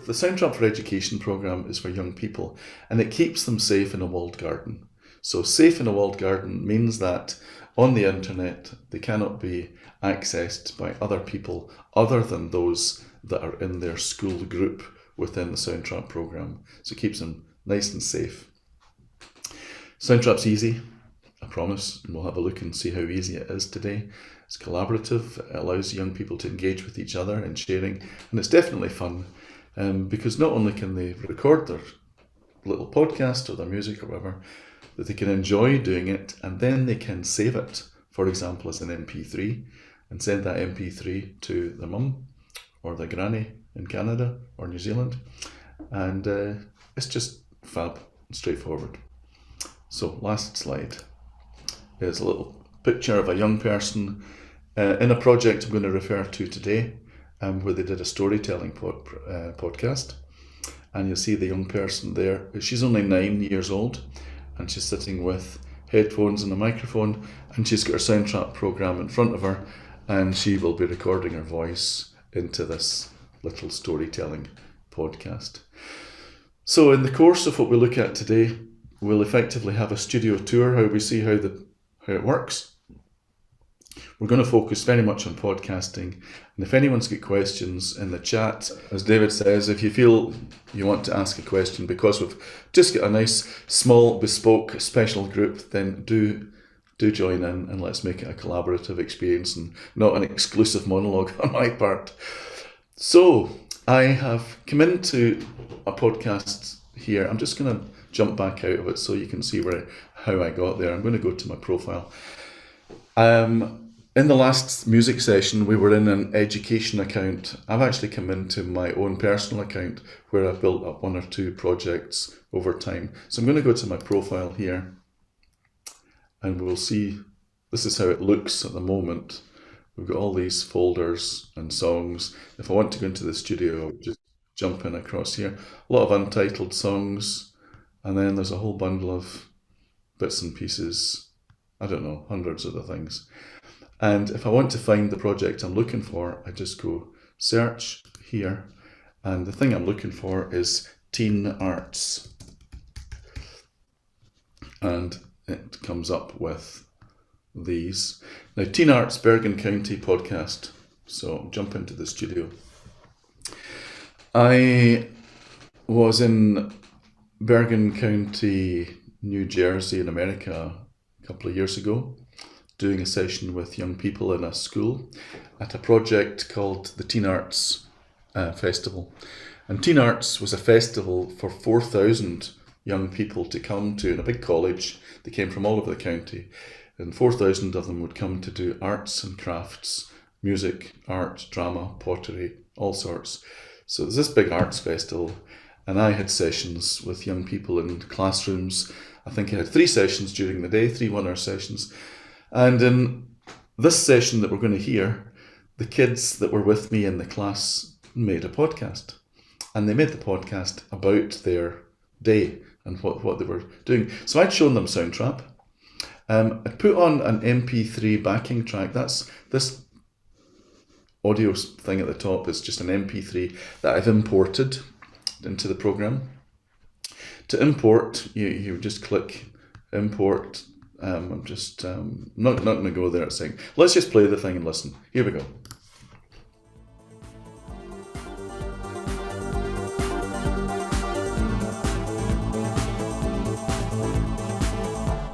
the Soundtrap for Education programme is for young people, and it keeps them safe in a walled garden. So safe in a walled garden means that on the internet they cannot be accessed by other people other than those that are in their school group within the Soundtrap programme. So it keeps them nice and safe. Soundtrap's easy, I promise, and we'll have a look and see how easy it is today. It's collaborative, it allows young people to engage with each other and sharing, and it's definitely fun because not only can they record their little podcast or their music or whatever, that they can enjoy doing it, and then they can save it, for example, as an MP3, and send that MP3 to their mum or their granny in Canada or New Zealand, and it's just fab and straightforward. So last slide is a little picture of a young person in a project I'm going to refer to today, where they did a storytelling podcast, and you'll see the young person there. She's only 9 years old, and she's sitting with headphones and a microphone, and she's got her Soundtrap program in front of her, and she will be recording her voice into this little storytelling podcast. So in the course of what we look at today, we'll effectively have a studio tour, how we see how it works. We're going to focus very much on podcasting, and if anyone's got questions in the chat, as David says, if you feel you want to ask a question because we've just got a nice small bespoke special group, then do join in, and let's make it a collaborative experience and not an exclusive monologue on my part. So I have come into a podcast here. I'm just going to jump back out of it so you can see how I got there. I'm going to go to my profile. In the last music session, we were in an education account. I've actually come into my own personal account where I've built up 1 or 2 projects over time. So I'm going to go to my profile here, and we'll see, this is how it looks at the moment. We've got all these folders and songs. If I want to go into the studio, I'll just jump in across here. A lot of untitled songs, and then there's a whole bundle of bits and pieces. I don't know, hundreds of the things. And if I want to find the project I'm looking for, I just go search here, and the thing I'm looking for is teen arts, and it comes up with these. Now, Teen Arts Bergen County podcast. So jump into the studio. I was in Bergen County, New Jersey in America a couple of years ago, doing a session with young people in a school at a project called the Teen Arts Festival. And Teen Arts was a festival for 4,000 young people to come to in a big college. They came from all over the county, and 4,000 of them would come to do arts and crafts, music, art, drama, pottery, all sorts. So there's this big arts festival, and I had sessions with young people in classrooms. I think I had 3 sessions during the day, 3 1-hour sessions. And in this session that we're going to hear, the kids that were with me in the class made a podcast. And they made the podcast about their day and what they were doing. So I'd shown them Soundtrap. I'd put on an MP3 backing track. That's this audio thing at the top is just an MP3 that I've imported into the program. To import, you just click import. I'm just not going to go there at saying, let's just play the thing and listen. Here we go.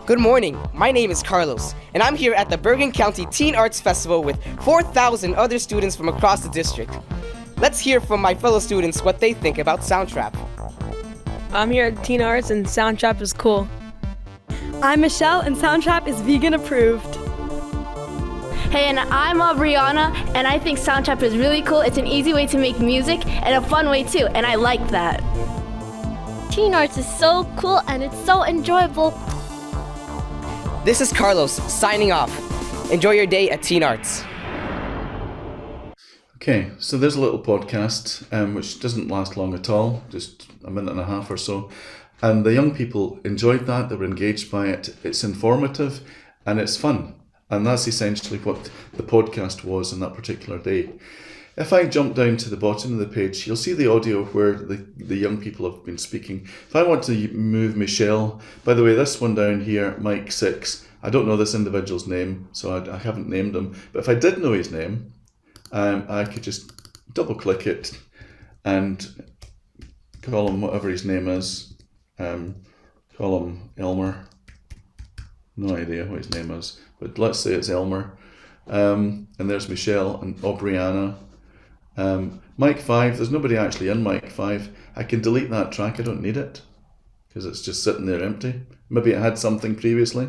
Good morning, my name is Carlos, and I'm here at the Bergen County Teen Arts Festival with 4,000 other students from across the district. Let's hear from my fellow students what they think about Soundtrap. I'm here at Teen Arts, and Soundtrap is cool. I'm Michelle, and Soundtrap is vegan approved. Hey, and I'm Brianna, and I think Soundtrap is really cool. It's an easy way to make music and a fun way too, and I like that. Teen Arts is so cool and it's so enjoyable. This is Carlos signing off. Enjoy your day at Teen Arts. Okay, so there's a little podcast which doesn't last long at all, just a minute and a half or so. And the young people enjoyed that, they were engaged by it. It's informative and it's fun. And that's essentially what the podcast was on that particular day. If I jump down to the bottom of the page, you'll see the audio where the young people have been speaking. If I want to move Michelle, by the way, this one down here, Mike 6, I don't know this individual's name, so I haven't named him. But if I did know his name, I could just double click it and call him whatever his name is. Call him Elmer. No idea what his name is, but let's say it's Elmer. And there's Michelle and Aubriana. Mic 5, there's nobody actually in mic 5. I can delete that track, I don't need it, because it's just sitting there empty. Maybe it had something previously.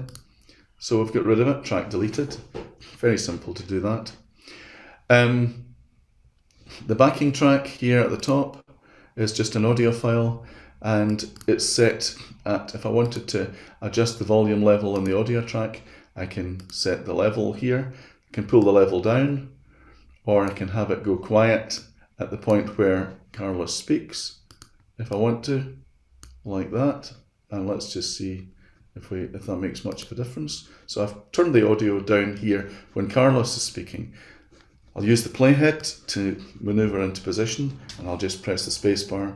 So we've got rid of it, track deleted. Very simple to do that. The backing track here at the top is just an audio file, and it's set at, if I wanted to adjust the volume level in the audio track, I can set the level here, I can pull the level down, or I can have it go quiet at the point where Carlos speaks, if I want to, like that. And let's just see if that makes much of a difference. So I've turned the audio down here when Carlos is speaking. I'll use the playhead to maneuver into position, and I'll just press the space bar.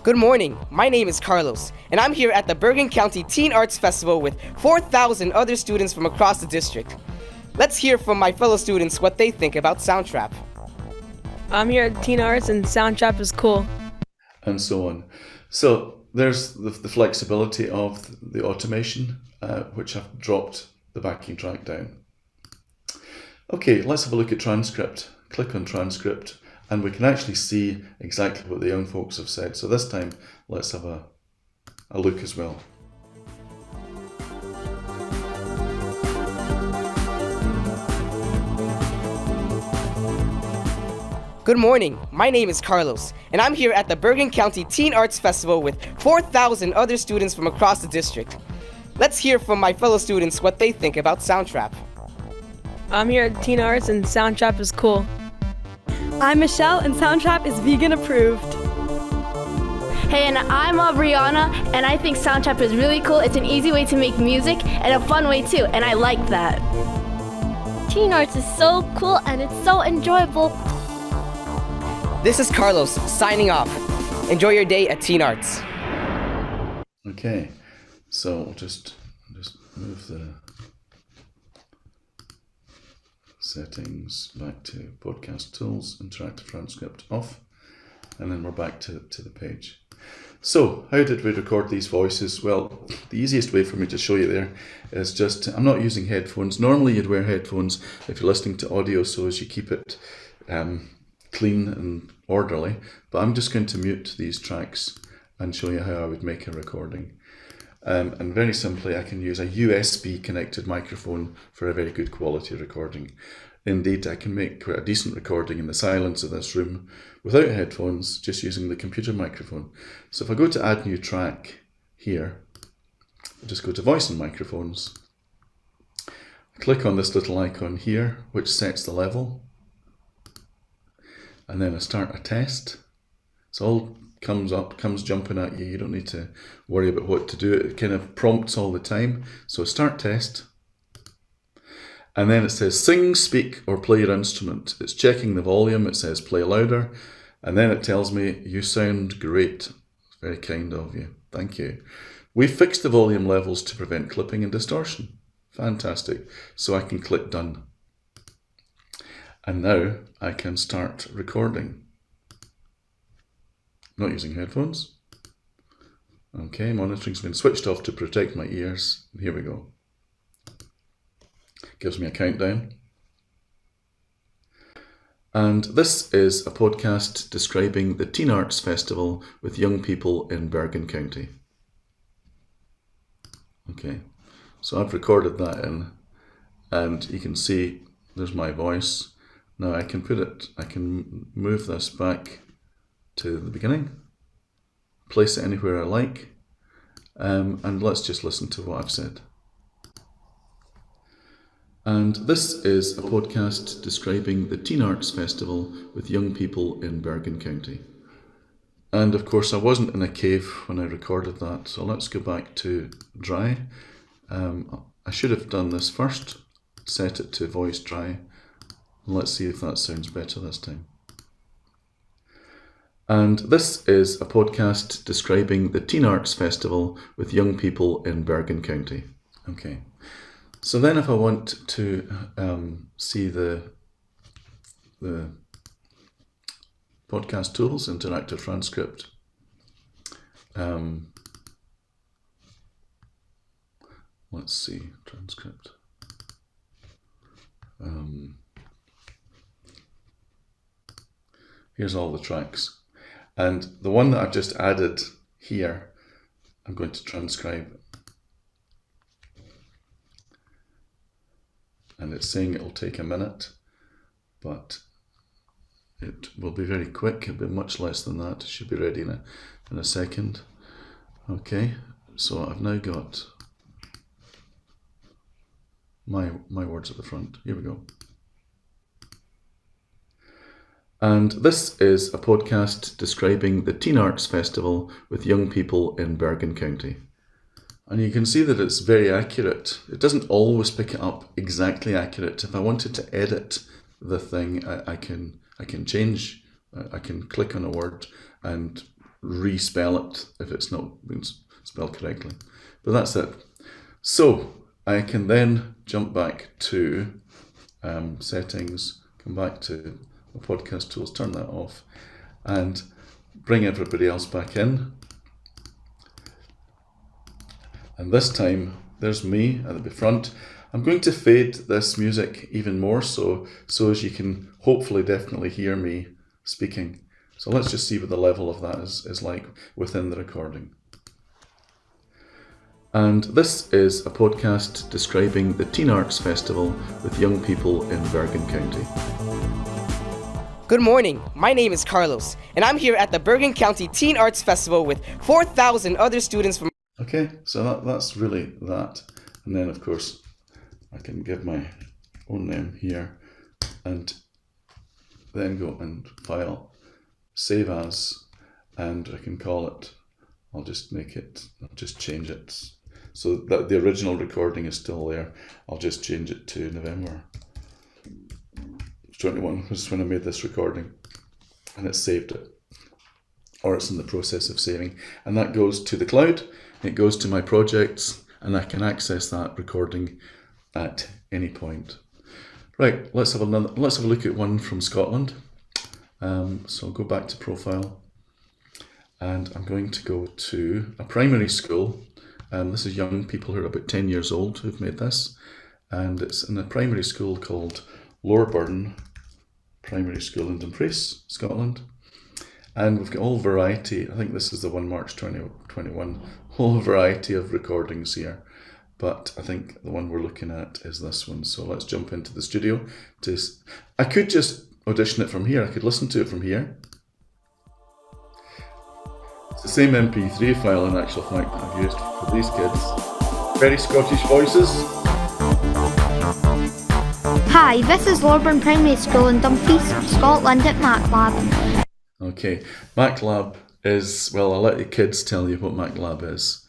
Good morning, my name is Carlos, and I'm here at the Bergen County Teen Arts Festival with 4,000 other students from across the district. Let's hear from my fellow students what they think about Soundtrap. I'm here at Teen Arts and Soundtrap is cool. And so on. So there's the flexibility of the automation, which I've dropped the backing track down. Okay, let's have a look at transcript. Click on transcript, and we can actually see exactly what the young folks have said. So this time, let's have a look as well. Good morning, my name is Carlos, and I'm here at the Bergen County Teen Arts Festival with 4,000 other students from across the district. Let's hear from my fellow students what they think about Soundtrap. I'm here at Teen Arts and Soundtrap is cool. I'm Michelle, and Soundtrap is vegan approved. Hey, and I'm Aubriana, and I think Soundtrap is really cool. It's an easy way to make music and a fun way too, and I like that. Teen Arts is so cool and it's so enjoyable. This is Carlos, signing off. Enjoy your day at Teen Arts. Okay, so we'll just move the settings back to podcast tools, interactive transcript off, and then we're back to the page. So how did we record these voices? Well, the easiest way for me to show you there is just, I'm not using headphones. Normally you'd wear headphones if you're listening to audio so as you keep it clean and orderly, but I'm just going to mute these tracks and show you how I would make a recording. And very simply, I can use a USB connected microphone for a very good quality recording. Indeed, I can make quite a decent recording in the silence of this room without headphones, just using the computer microphone. So if I go to add new track here, I'll just go to voice and microphones. Click on this little icon here, which sets the level. And then I start a test. So all comes jumping at you. You don't need to worry about what to do. It kind of prompts all the time. So start test. And then it says sing, speak, or play your instrument. It's checking the volume. It says play louder. And then it tells me you sound great. It's very kind of you. Thank you. We've fixed the volume levels to prevent clipping and distortion. Fantastic. So I can click done. And now I can start recording. Not using headphones. Okay, monitoring's been switched off to protect my ears. Here we go. Gives me a countdown. And this is a podcast describing the Teen Arts Festival with young people in Bergen County. Okay, so I've recorded that in, and you can see there's my voice. Now I can move this back to the beginning, place it anywhere I like, and let's just listen to what I've said. And this is a podcast describing the Teen Arts Festival with young people in Bergen County. And of course I wasn't in a cave when I recorded that, so let's go back to dry. I should have done this first, set it to voice dry, Let's see if that sounds better this time. And this is a podcast describing the Teen Arts Festival with young people in Bergen County. Okay, so then if I want to see the podcast tools, interactive transcript, let's see, transcript. Here's all the tracks. And the one that I've just added here, I'm going to transcribe. And it's saying it'll take a minute, but it will be very quick. It'll be much less than that. It should be ready in a second. Okay, so I've now got my words at the front. Here we go. And this is a podcast describing the Teen Arts Festival with young people in Bergen County. And you can see that it's very accurate. It doesn't always pick it up exactly accurate. If I wanted to edit the thing, I can change. I can click on a word and respell it if it's not been spelled correctly. But that's it. So I can then jump back to settings, come back to the podcast tools, turn that off, and bring everybody else back in. And this time, there's me at the front. I'm going to fade this music even more so as you can hopefully definitely hear me speaking. So let's just see what the level of that is like within the recording. And this is a podcast describing the Teen Arts Festival with young people in Bergen County. Good morning, my name is Carlos, and I'm here at the Bergen County Teen Arts Festival with 4,000 other students from... Okay, so that's really that. And then of course, I can give my own name here and then go and file, save as, and I can call it, I'll just change it. So that the original recording is still there. I'll just change it to November 21 was when I made this recording, and it saved it, or it's in the process of saving, and that goes to the cloud. It goes to my projects, and I can access that recording at any point. Right, let's have a look at one from Scotland. So I'll go back to profile, and I'm going to go to a primary school. This is young people who are about 10 years old who've made this, and it's in a primary school called Loreburn Primary School in Dumfries, Scotland. And we've got all variety, I think this is the one March 2021, whole variety of recordings here. But I think the one we're looking at is this one. So let's jump into the studio. I could just audition it from here. I could listen to it from here. It's the same MP3 file in actual fact that I've used for these kids. Very Scottish voices. Hi, this is Loreburn Primary School in Dumfries, Scotland at MacLab. Okay, MacLab is, well, I'll let the kids tell you what MacLab is.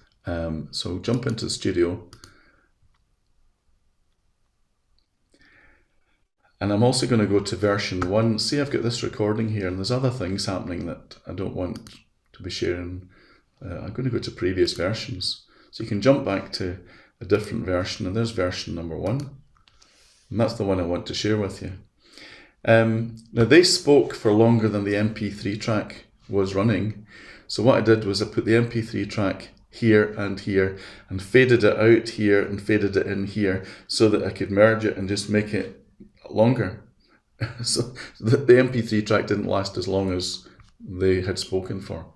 So jump into the studio. And I'm also going to go to version 1. See, I've got this recording here, and there's other things happening that I don't want to be sharing. I'm going to go to previous versions. So you can jump back to a different version, and there's version number 1. And that's the one I want to share with you. Now they spoke for longer than the MP3 track was running. So what I did was I put the MP3 track here and faded it out here and faded it in here so that I could merge it and just make it longer. So the MP3 track didn't last as long as they had spoken for.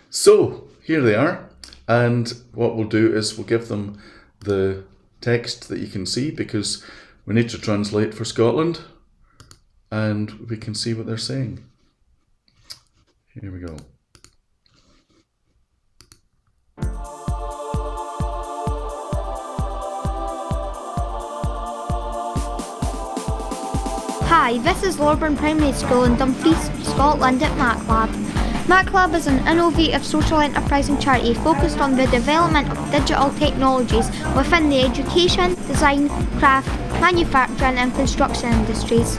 So here they are. And what we'll do is we'll give them the text that you can see, because we need to translate for Scotland, and we can see what they're saying. Here we go. Hi, this is Loreburn Primary School in Dumfries, Scotland at MacLab. MacLab is an innovative social enterprise and charity focused on the development of digital technologies within the education, design, craft, manufacturing and construction industries.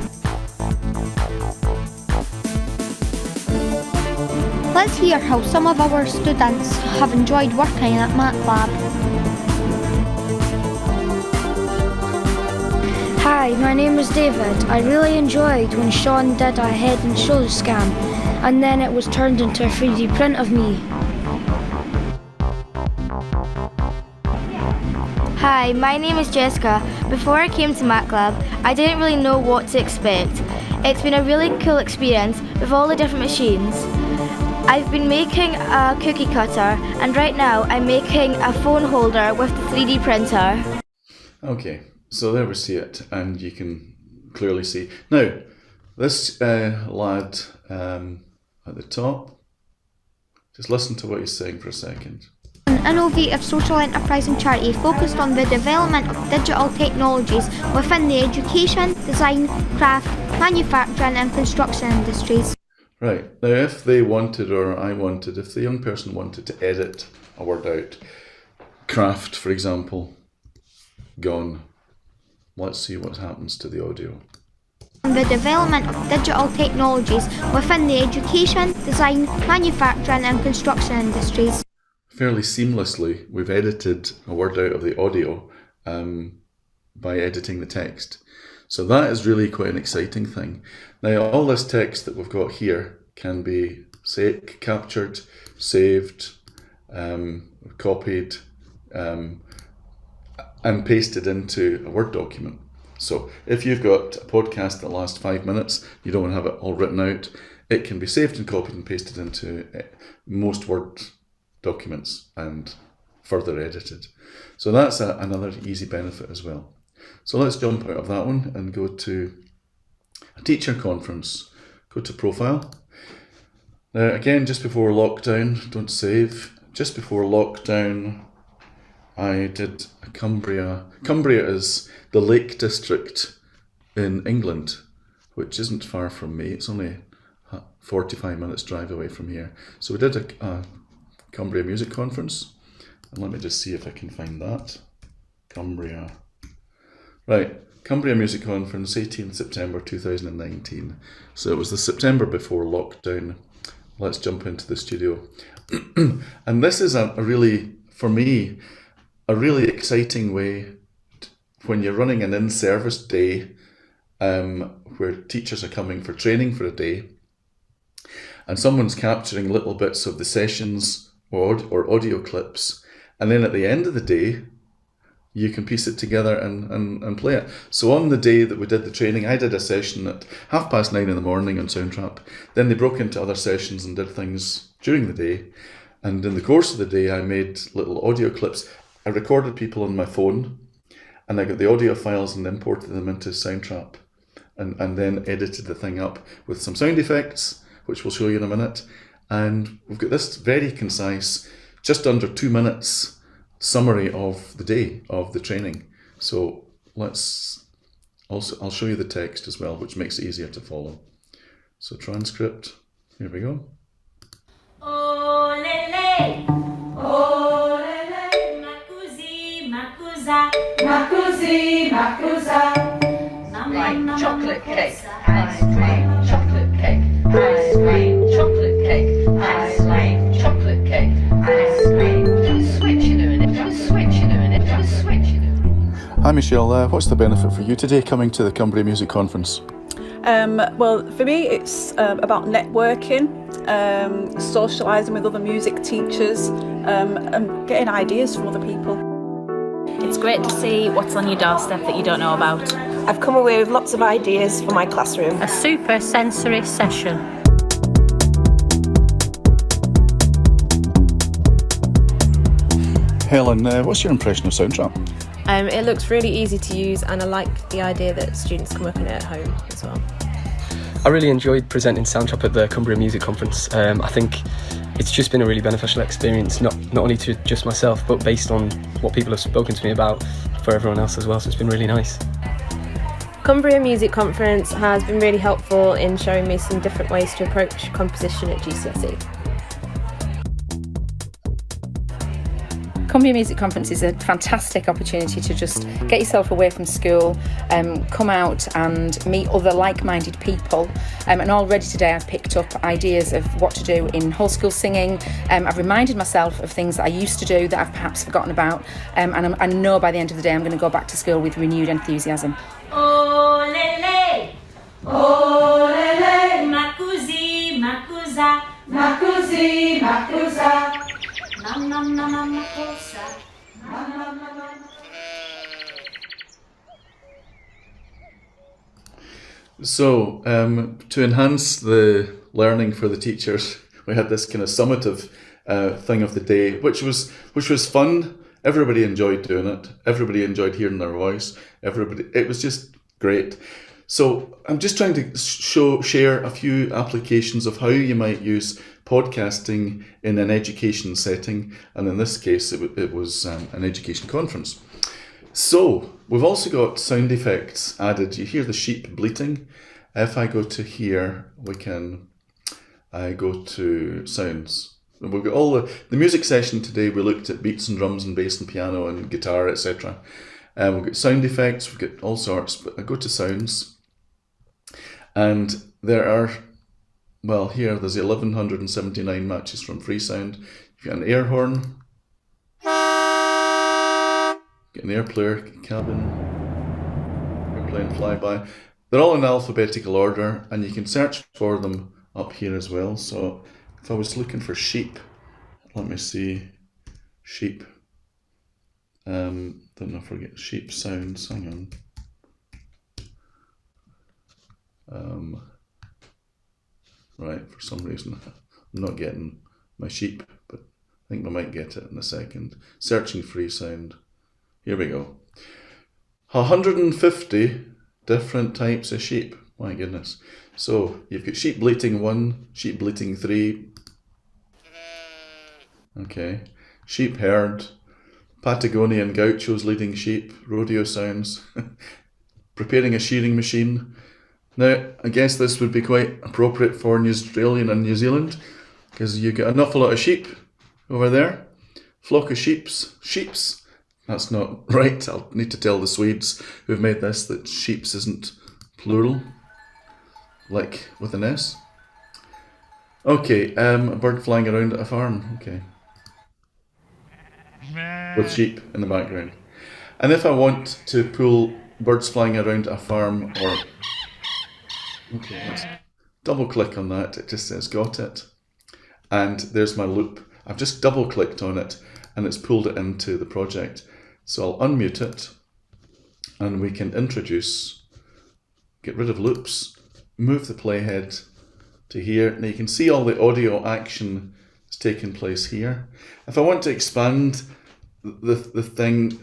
Let's hear how some of our students have enjoyed working at MATLAB. Hi, my name is David. I really enjoyed when Sean did a head and shoulders scan, and then it was turned into a 3D print of me. Hi, my name is Jessica. Before I came to MATLAB, I didn't really know what to expect. It's been a really cool experience with all the different machines. I've been making a cookie cutter, and right now I'm making a phone holder with the 3D printer. Okay, so there we see it, and you can clearly see. Now, this lad at the top, just listen to what he's saying for a second. An innovative social enterprise and charity focused on the development of digital technologies within the education, design, craft, manufacturing and construction industries. Right, now if they wanted, or I wanted, if the young person wanted to edit a word out, craft for example, gone. Let's see what happens to the audio. The development of digital technologies within the education, design, manufacturing and construction industries. Fairly seamlessly, we've edited a word out of the audio by editing the text. So that is really quite an exciting thing. Now, all this text that we've got here can be captured, saved, copied, and pasted into a Word document. So if you've got a podcast that lasts 5 minutes, you don't want to have it all written out, it can be saved and copied and pasted into most Word documents and further edited. So that's another easy benefit as well. So let's jump out of that one and go to a teacher conference. Go to profile. Now again, just before lockdown, don't save. Just before lockdown, I did a Cumbria. Cumbria is the Lake District in England, which isn't far from me. It's only 45 minutes drive away from here. So we did a Cumbria Music Conference, and let me just see if I can find that. Cumbria. Right, Cumbria Music Conference, 18th September 2019. So it was the September before lockdown. Let's jump into the studio. And this is a really, for me, a really exciting way when you're running an in-service day where teachers are coming for training for a day and someone's capturing little bits of the sessions or audio clips, and then at the end of the day you can piece it together and play it. So on the day that we did the training, I did a session at 9:30 in the morning on Soundtrap. Then they broke into other sessions and did things during the day, and in the course of the day I made little audio clips. I recorded people on my phone, and I got the audio files and imported them into Soundtrap, and then edited the thing up with some sound effects, which we'll show you in a minute. And we've got this very concise, just under 2 minutes summary of the day of the training. So I'll show you the text as well, which makes it easier to follow. So transcript, here we go. Oh lele, makuzi, makuza, makuzi, makuza. Like chocolate cake, ice cream, chocolate cake, ice cream, chocolate cake, ice cream, chocolate cake, ice cream. Just switch in a minute, just switch in a minute, just switch in a minute. Hi Michelle, what's the benefit for you today coming to the Cumbria Music Conference? Well, for me it's about networking, socialising with other music teachers, and getting ideas from other people. It's great to see what's on your doorstep that you don't know about. I've come away with lots of ideas for my classroom. A super sensory session. Helen, what's your impression of Soundtrap? It looks really easy to use, and I like the idea that students can work on it at home as well. I really enjoyed presenting Soundtrap at the Cumbria Music Conference. I think it's just been a really beneficial experience, not only to just myself, but based on what people have spoken to me about for everyone else as well, so it's been really nice. Cumbria Music Conference has been really helpful in showing me some different ways to approach composition at GCSE. Cumbria Music Conference is a fantastic opportunity to just get yourself away from school, come out and meet other like-minded people. And already today I've picked up ideas of what to do in whole school singing. I've reminded myself of things that I used to do that I've perhaps forgotten about. And I know by the end of the day I'm going to go back to school with renewed enthusiasm. Oh lele, oh lele, makuzi, makuza, makuzi, makuza, nam nam nam nam makosa, nam nam nam nam. So, to enhance the learning for the teachers, we had this kind of summative thing of the day, which was fun. Everybody enjoyed doing it. Everybody enjoyed hearing their voice. It was just great. So I'm just trying to share a few applications of how you might use podcasting in an education setting, and in this case, it was an education conference. So we've also got sound effects added. You hear the sheep bleating. If I go to here, I go to sounds. We've got all the music session today. We looked at beats and drums and bass and piano and guitar, etc. We've got sound effects. We've got all sorts. But I go to sounds, and there are, well, here there's 1179 matches from Freesound. You've got an air horn. Get an airplayer cabin, airplane flyby. They're all in alphabetical order, and you can search for them up here as well. So if I was looking for sheep, let me see, sheep. Don't know, forget sheep sounds. Hang on. Right, for some reason I'm not getting my sheep, but I think we might get it in a second. Searching Freesound. Here we go. 150 different types of sheep. My goodness. So you've got sheep bleating 1, sheep bleating 3. Okay. Sheep herd. Patagonian gauchos leading sheep. Rodeo sounds. Preparing a shearing machine. Now, I guess this would be quite appropriate for Australia and New Zealand, because you get an awful lot of sheep over there. Flock of sheeps. That's not right. I'll need to tell the Swedes who've made this that sheeps isn't plural, like with an S. Okay, a bird flying around at a farm. Okay. With sheep in the background. And if I want to pull birds flying around at a farm, or... Okay, let's double click on that. It just says got it. And there's my loop. I've just double clicked on it and it's pulled it into the project. So I'll unmute it and we can introduce, get rid of loops, move the playhead to here. Now you can see all the audio action is taking place here. If I want to expand the thing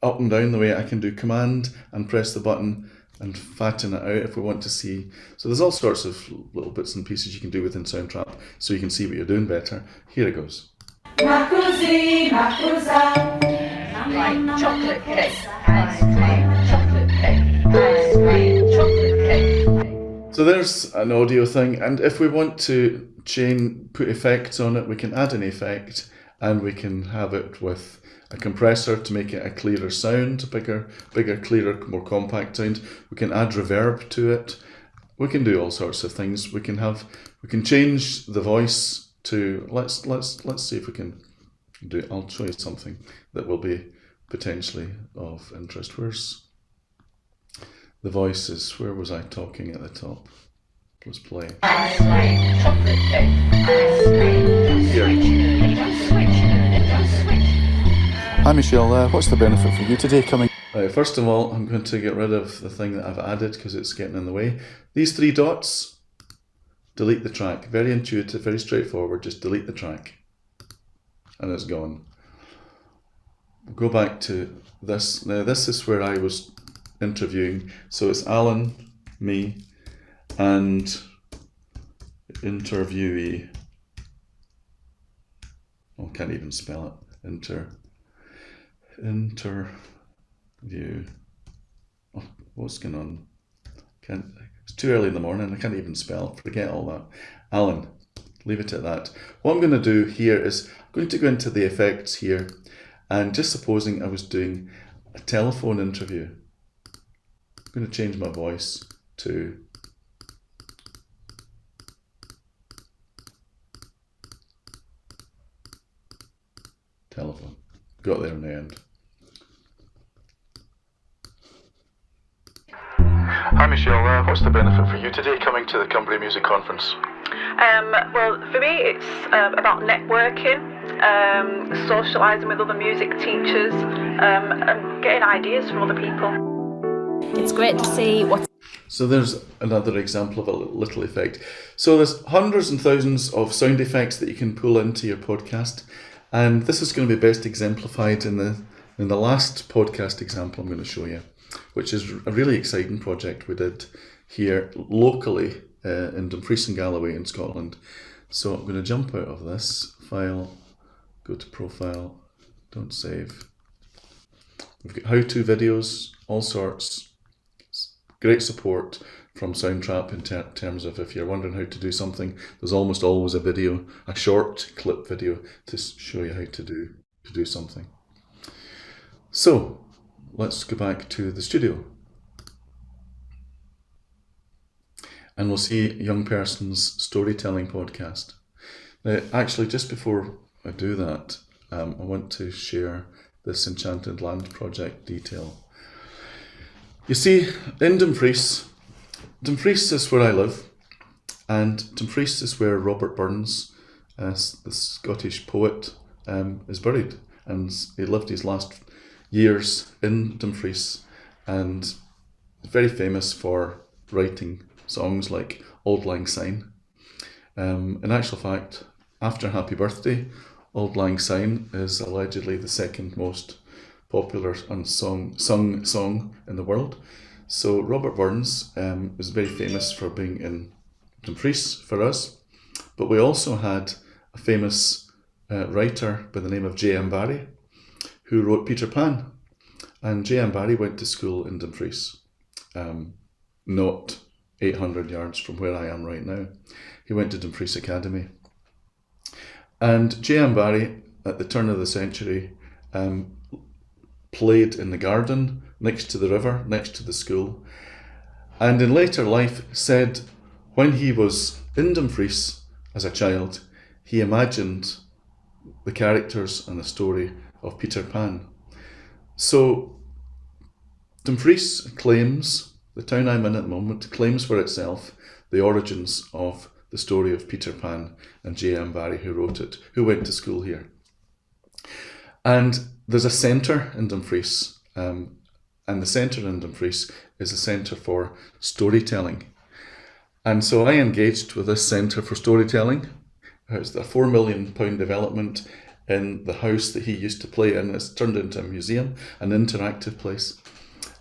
up and down the way, I can do command and press the button and fatten it out if we want to see. So there's all sorts of little bits and pieces you can do within Soundtrap so you can see what you're doing better. Here it goes. Makuzi, makuza. Like chocolate cake, ice cream, chocolate cake, ice cream, chocolate cake. So there's an audio thing, and if we want to put effects on it, we can add an effect and we can have it with a compressor to make it a clearer sound, bigger, clearer, more compact sound. We can add reverb to it. We can do all sorts of things. We can change the voice to, let's see if we can do it. I'll show you something that will be potentially of interest. Where's the voices? Where was I talking at the top? Let's play. Ice cream, chocolate cake, ice cream, switch. Hi Michelle, what's the benefit for you today coming? Right, first of all, I'm going to get rid of the thing that I've added because it's getting in the way. These 3 dots, delete the track. Very intuitive, very straightforward, just delete the track. And it's gone. We'll go back to this. Now this is where I was interviewing. So it's Alan, me, and interviewee. Oh, I can't even spell it. Interview. Oh, what's going on? It's too early in the morning. I can't even spell. Forget all that. Alan, leave it at that. What I'm going to do here is I'm going to go into the effects here, And just supposing I was doing a telephone interview, I'm going to change my voice to telephone. Got there in the end. Hi Michelle, what's the benefit for you today coming to the Cumbria Music Conference? Well, for me, it's about networking, socialising with other music teachers, and getting ideas from other people. It's great to see what's... So there's another example of a little effect. So there's hundreds and thousands of sound effects that you can pull into your podcast, and this is going to be best exemplified in the last podcast example I'm going to show you, which is a really exciting project we did here locally in Dumfries and Galloway in Scotland. So I'm going to jump out of this file, go to profile, don't save. We've got how-to videos, all sorts. Great support from Soundtrap in terms of if you're wondering how to do something, there's almost always a video, a short clip video to show you how to do something. So let's go back to the studio. And we'll see Young Person's Storytelling Podcast. Now, actually, just before I do that, I want to share this Enchanted Land project detail. You see, in Dumfries is where I live, and Dumfries is where Robert Burns, the Scottish poet, is buried, and he lived his last years in Dumfries, and very famous for writing songs like Auld Lang Syne. In actual fact, after Happy Birthday, Auld Lang Syne is allegedly the second most popular and sung song in the world. So Robert Burns was very famous for being in Dumfries for us, but we also had a famous writer by the name of J.M. Barrie, who wrote Peter Pan. And J.M. Barrie went to school in Dumfries, not 800 yards from where I am right now. He went to Dumfries Academy. And J.M. Barrie, at the turn of the century, played in the garden next to the river, next to the school, and in later life said when he was in Dumfries as a child, he imagined the characters and the story of Peter Pan. So Dumfries claims, the town I'm in at the moment, claims for itself the origins of the story of Peter Pan and J.M. Barrie, who wrote it, who went to school here. And there's a centre in Dumfries, and the centre in Dumfries is a centre for storytelling. And so I engaged with this centre for storytelling. It's a £4 million development in the house that he used to play in. It's turned into a museum, an interactive place.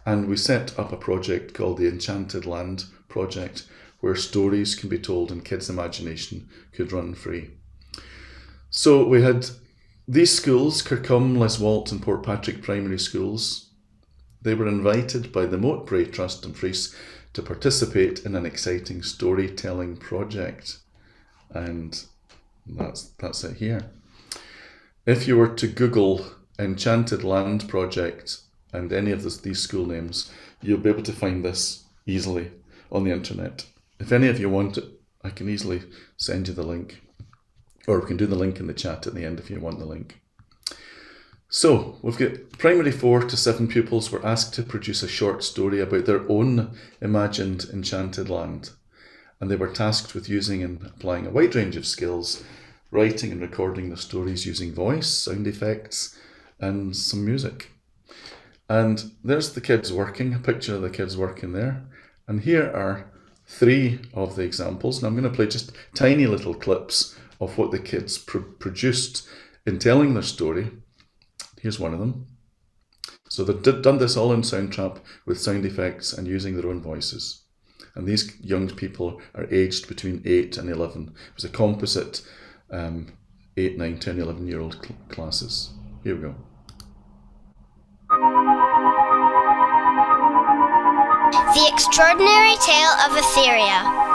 And we set up a project called the Enchanted Land Project, where stories can be told and kids' imagination could run free. So we had these schools, Kirkham, Leswalt and Portpatrick Primary Schools. They were invited by the Moatbrae Trust Dumfries to participate in an exciting storytelling project. And that's it here. If you were to Google Enchanted Land Project and any of these school names, you'll be able to find this easily on the internet. If any of you want it, I can easily send you the link. Or we can do the link in the chat at the end if you want the link. So we've got primary 4 to 7 pupils were asked to produce a short story about their own imagined enchanted land. And they were tasked with using and applying a wide range of skills, writing and recording the stories using voice, sound effects, and some music. And there's the kids working, a picture of the kids working there. And here are 3 of the examples. And I'm going to play just tiny little clips of what the kids produced in telling their story. Here's one of them. So they've done this all in Soundtrap with sound effects and using their own voices. And these young people are aged between 8 and 11. It was a composite 8, 9, 10, 11-year-old classes. Here we go. The Extraordinary Tale of Etheria.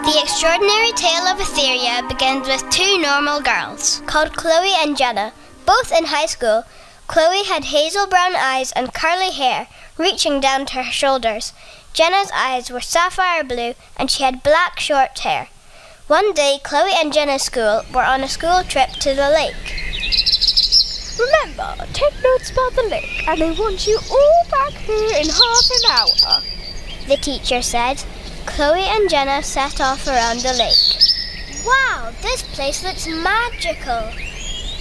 The extraordinary tale of Etheria begins with two normal girls, called Chloe and Jenna, both in high school. Chloe had hazel brown eyes and curly hair, reaching down to her shoulders. Jenna's eyes were sapphire blue, and she had black short hair. One day, Chloe and Jenna's school were on a school trip to the lake. Remember, take notes about the lake, and I want you all back here in half an hour, the teacher said. Chloe and Jenna set off around the lake. Wow, this place looks magical,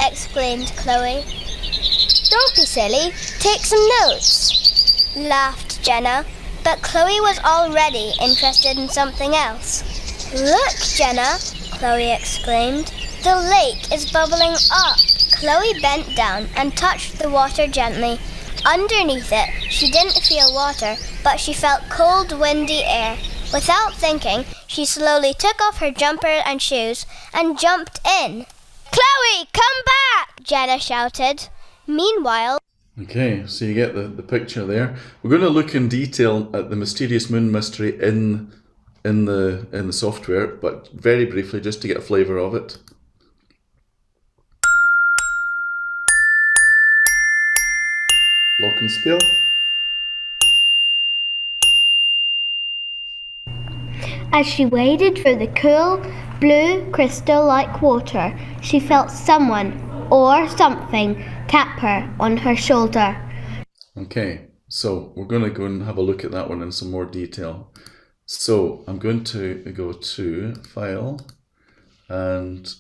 exclaimed Chloe. Don't be silly, take some notes, laughed Jenna, but Chloe was already interested in something else. Look, Jenna, Chloe exclaimed, the lake is bubbling up. Chloe bent down and touched the water gently. Underneath it, she didn't feel water, but she felt cold, windy air. Without thinking, she slowly took off her jumper and shoes and jumped in. Chloe, come back! Jenna shouted. Meanwhile... Okay, so you get the picture there. We're going to look in detail at the mysterious moon mystery in the software, but very briefly, just to get a flavour of it. Glockenspiel. As she waded through the cool, blue, crystal-like water, she felt someone or something tap her on her shoulder. Okay, so we're going to go and have a look at that one in some more detail. So I'm going to go to File and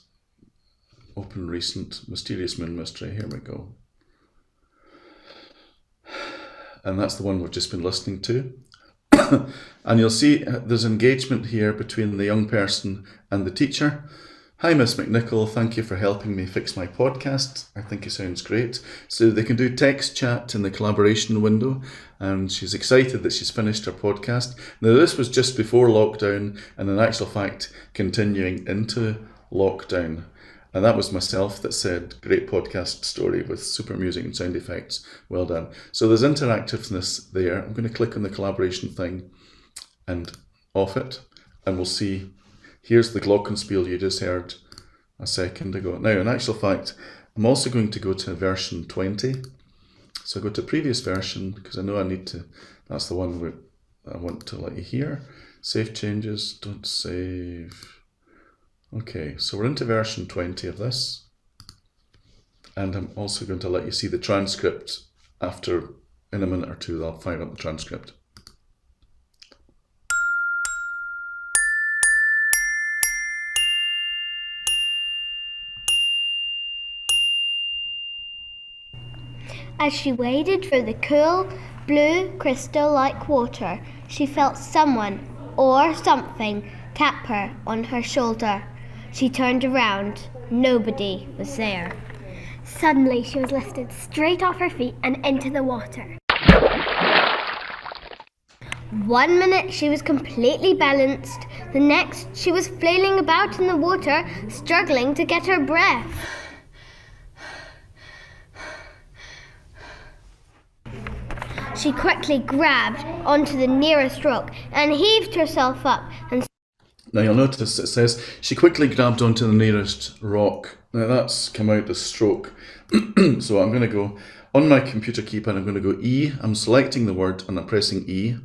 open Recent Mysterious Moon Mystery. Here we go. And that's the one we've just been listening to. And you'll see there's engagement here between the young person and the teacher. Hi, Miss McNichol, thank you for helping me fix my podcast. I think it sounds great. So they can do text chat in the collaboration window, and she's excited that she's finished her podcast. Now, this was just before lockdown, and in actual fact, continuing into lockdown. And that was myself that said, great podcast story with super music and sound effects. Well done. So there's interactiveness there. I'm going to click on the collaboration thing and off it. And we'll see, here's the Glockenspiel you just heard a second ago. Now, in actual fact, I'm also going to go to version 20. So I go to previous version, because I know I need to, that's the one where I want to let you hear. Save changes, don't save. Okay, so we're into version 20 of this, and I'm also going to let you see the transcript after, in a minute or two, I'll fire up the transcript. As she waded through the cool, blue, crystal-like water, she felt someone or something tap her on her shoulder. She turned around. Nobody was there. Suddenly, she was lifted straight off her feet and into the water. 1 minute she was completely balanced. The next, she was flailing about in the water, struggling to get her breath. She quickly grabbed onto the nearest rock and heaved herself up and... Now you'll notice it says she quickly grabbed onto the nearest rock. Now that's come out as stroke. So I'm going to go on my computer keypad, I'm going to go E. I'm selecting the word and I'm pressing E.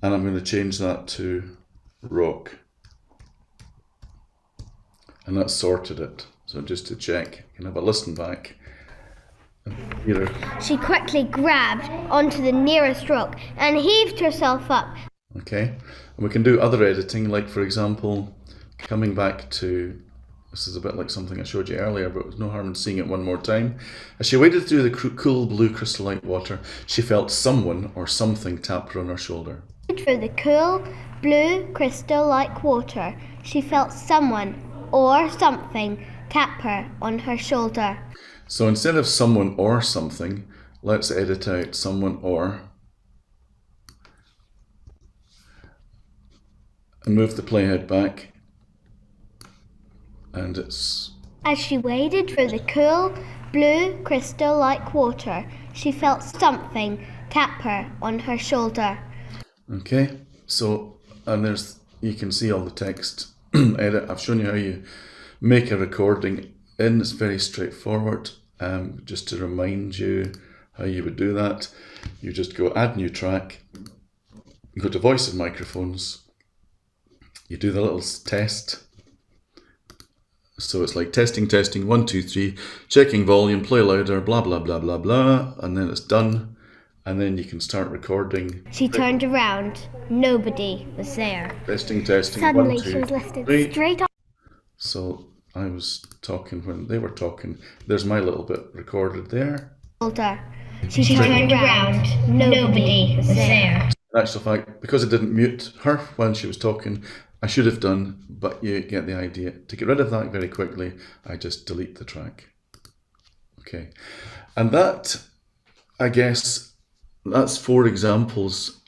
And I'm going to change that to rock. And that's sorted it. So just to check, you can have a listen back. Either. She quickly grabbed onto the nearest rock and heaved herself up. Okay, and we can do other editing, like for example, coming back to, this is a bit like something I showed you earlier, but there's no harm in seeing it one more time. As she waded through the cool blue crystal-like water, she felt someone or something tap her on her shoulder. Through the cool, blue, crystal-like water, she felt someone or something tap her on her shoulder. So instead of someone or something, let's edit out someone or, and move the playhead back, and it's... As she waded through the cool, blue, crystal-like water, she felt something tap her on her shoulder. Okay, so, and there's you can see all the text edit. I've shown you how you make a recording in. It's very straightforward. Just to remind you how you would do that, you just go add new track, go to voice and microphones, you do the little test. So it's like testing, 1, 2, 3, checking volume, play louder, blah, blah, blah, blah, blah, and then it's done. And then you can start recording. She turned around. Nobody was there. Testing, Suddenly 1, 2, she was lifted 3. straight up. So I was talking when they were talking. There's my little bit recorded there. She turned around. Nobody was there. In actual fact, because I didn't mute her when she was talking, I should have done, but you get the idea. To get rid of that very quickly, I just delete the track. Okay. And that, I guess, that's 4 examples.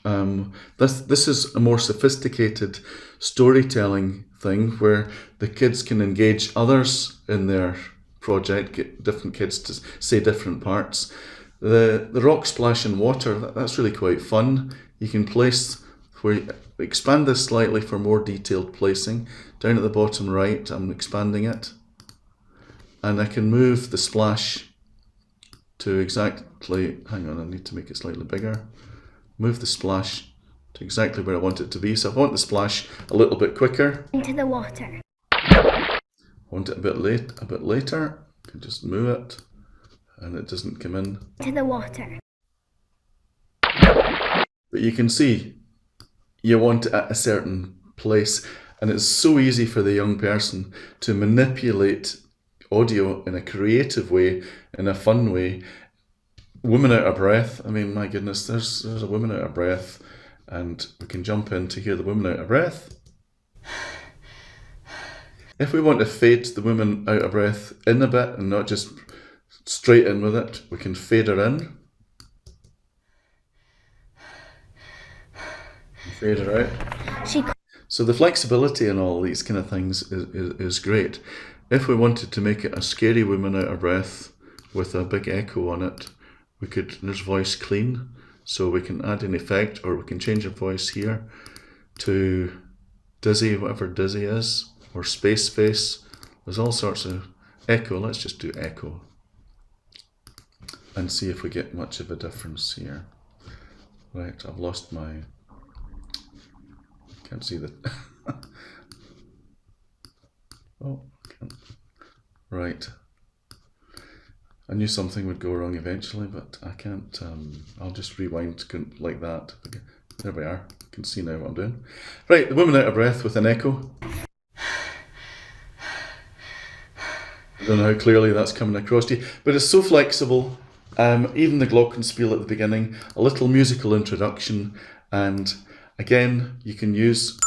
This is a more sophisticated storytelling thing where the kids can engage others in their project, get different kids to say different parts. The rock splash in water, that's really quite fun. You can place, where expand this slightly for more detailed placing. Down at the bottom right, I'm expanding it. And I can move the splash to exactly, hang on, I need to make it slightly bigger. Move the splash to exactly where I want it to be. So I want the splash a little bit quicker. Into the water. Want it a bit later. I can just move it and it doesn't come in. Into the water. But you can see you want it at a certain place, and it's so easy for the young person to manipulate audio in a creative way, in a fun way. Woman out of breath, I mean, my goodness, there's a woman out of breath, and we can jump in to hear the woman out of breath. If we want to fade the woman out of breath in a bit and not just straight in with it, we can fade her in. Fade her out. So the flexibility in all these kind of things is great. If we wanted to make it a scary woman out of breath with a big echo on it, we could, there's voice clean, so we can add an effect, or we can change her voice here to dizzy, whatever dizzy is, or space face. There's all sorts of echo. Let's just do echo and see if we get much of a difference here. Right, I've lost my, can't see that. Oh, can't. Right. I knew something would go wrong eventually, but I can't. I'll just rewind like that. There we are. You can see now what I'm doing. Right, the woman out of breath with an echo. I don't know how clearly that's coming across to you, but it's so flexible. Even the glockenspiel at the beginning, a little musical introduction, and again, you can use.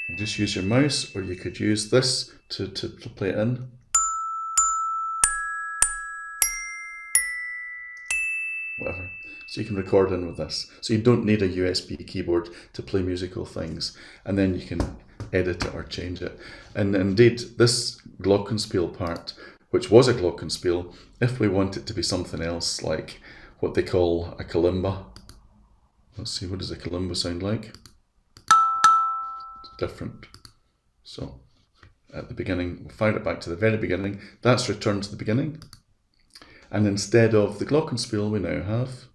You just use your mouse, or you could use this to play it in. Whatever. So you can record in with this. So you don't need a USB keyboard to play musical things, and then you can edit it or change it. And indeed, this glockenspiel part, which was a glockenspiel, if we want it to be something else, like what they call a kalimba. Let's see, what does a kalimba sound like? It's different. So at the beginning, we'll fire it back to the very beginning. That's returned to the beginning. And instead of the glockenspiel, we now have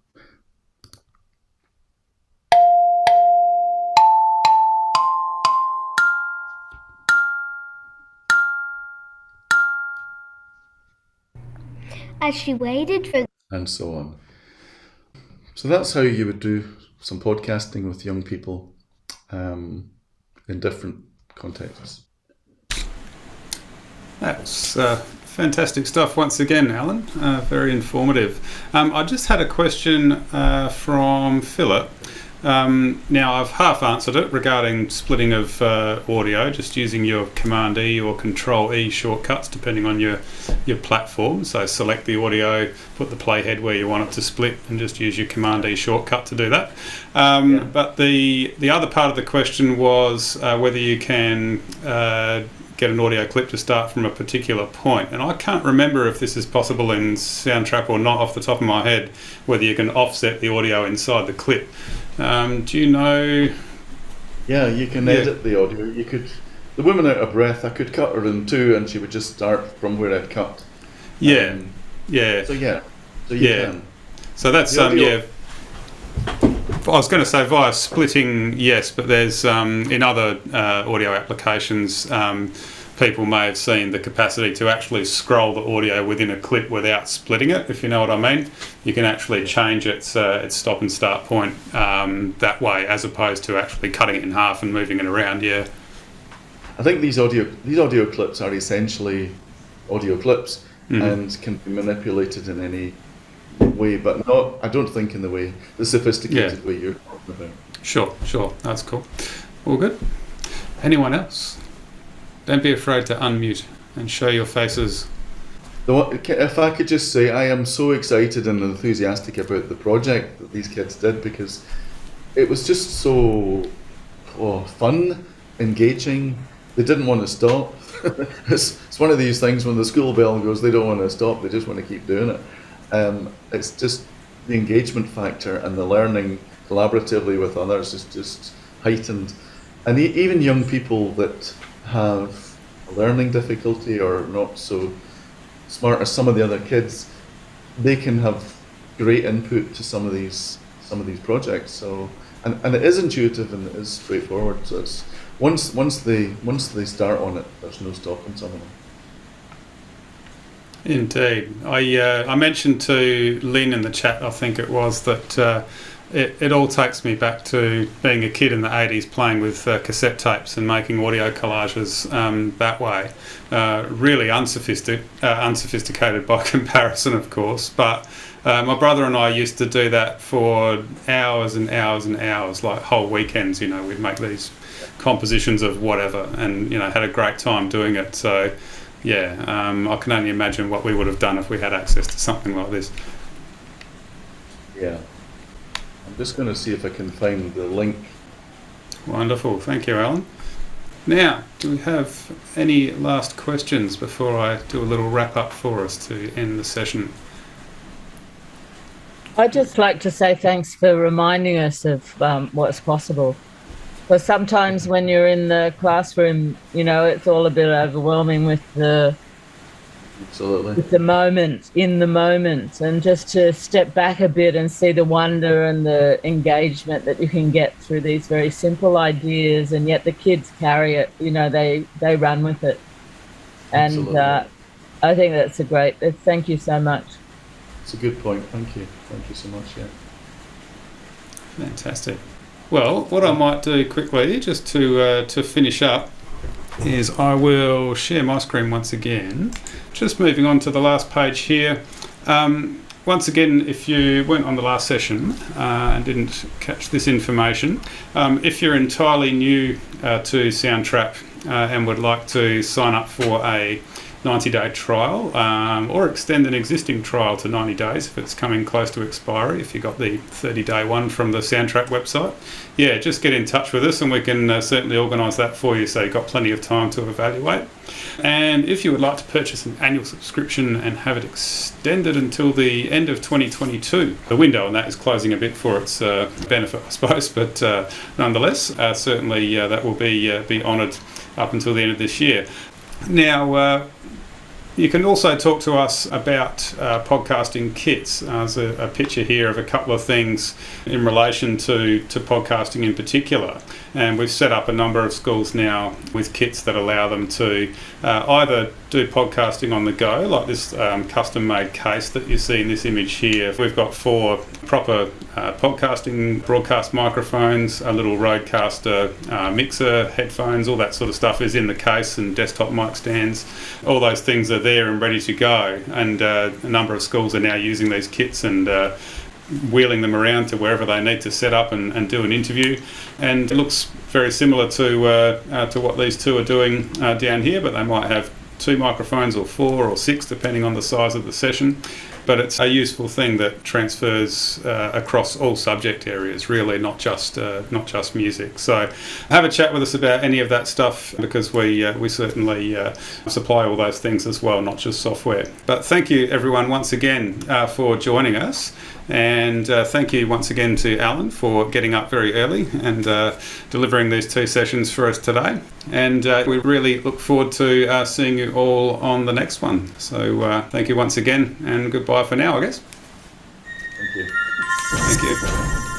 as she waited for, and so on. So that's how you would do some podcasting with young people in different contexts. That's fantastic stuff once again, Alan. Very informative. I just had a question from Philip. Now I've half answered it regarding splitting of audio, just using your Command E or Control E shortcuts depending on your platform. So select the audio, put the playhead where you want it to split, and just use your Command E shortcut to do that. But the other part of the question was whether you can get an audio clip to start from a particular point. And I can't remember if this is possible in Soundtrap or not off the top of my head, whether you can offset the audio inside the clip. Do you know? Yeah, you can edit the audio. You could. The woman out of breath, I could cut her in two, and she would just start from where I'd cut. Yeah, So you can. So that's I was going to say via splitting, yes, but there's in other audio applications, people may have seen the capacity to actually scroll the audio within a clip without splitting it, if you know what I mean. You can actually change its stop and start point that way, as opposed to actually cutting it in half and moving it around. Yeah. I think these audio clips are essentially audio clips and can be manipulated in any way, but not, I don't think, in the sophisticated way you're talking about. Sure, that's cool. All good. Anyone else? Don't be afraid to unmute and show your faces. If I could just say, I am so excited and enthusiastic about the project that these kids did, because it was just so fun, engaging. They didn't want to stop. It's one of these things, when the school bell goes, they don't want to stop, they just want to keep doing it. It's just the engagement factor and the learning collaboratively with others is just heightened. And even young people that have a learning difficulty or not so smart as some of the other kids, they can have great input to some of these projects. So and it is intuitive and it is straightforward. So it's once they start on it, there's no stopping some of them. Indeed. I mentioned to Lynn in the chat, I think it was, that it all takes me back to being a kid in the 80s playing with cassette tapes and making audio collages that way. Really unsophisticated by comparison, of course, but my brother and I used to do that for hours and hours and hours, like whole weekends. We'd make these compositions of whatever and had a great time doing it. So I can only imagine what we would have done if we had access to something like this. Yeah. I'm just going to see if I can find the link. Wonderful. Thank you, Alan. Now, do we have any last questions before I do a little wrap up for us to end the session? I'd just like to say thanks for reminding us of what's possible. Because sometimes when you're in the classroom, it's all a bit overwhelming with the moment, in the moment, and just to step back a bit and see the wonder and the engagement that you can get through these very simple ideas, and yet the kids carry it, they run with it. And I think that's thank you so much. It's a good point. Thank you so much. Yeah. Fantastic. Well, what I might do quickly, just to finish up, is I will share my screen once again. Just moving on to the last page here. Once again, if you weren't on the last session and didn't catch this information, if you're entirely new to Soundtrap and would like to sign up for a 90-day trial or extend an existing trial to 90 days if it's coming close to expiry, if you got the 30-day one from the Soundtrap website, just get in touch with us and we can certainly organise that for you, so you've got plenty of time to evaluate. And if you would like to purchase an annual subscription and have it extended until the end of 2022, the window on that is closing a bit for its benefit, I suppose, but nonetheless, certainly that will be honoured up until the end of this year. Now, you can also talk to us about podcasting kits. There's a picture here of a couple of things in relation to podcasting in particular. And we've set up a number of schools now with kits that allow them to either do podcasting on the go, like this custom-made case that you see in this image here. We've got 4 proper podcasting broadcast microphones, a little Rodecaster mixer, headphones, all that sort of stuff is in the case, and desktop mic stands. All those things are there and ready to go, and a number of schools are now using these kits and wheeling them around to wherever they need to set up and do an interview. And it looks very similar to what these two are doing down here, but they might have 2 microphones or 4 or 6 depending on the size of the session. but it's a useful thing that transfers across all subject areas, really, not just music. So have a chat with us about any of that stuff, because we certainly supply all those things as well, not just software. But thank you everyone once again for joining us, and thank you once again to Alan for getting up very early and delivering these 2 sessions for us today. And we really look forward to seeing you all on the next one. So thank you once again, and goodbye for now, I guess. Thank you. Thank you.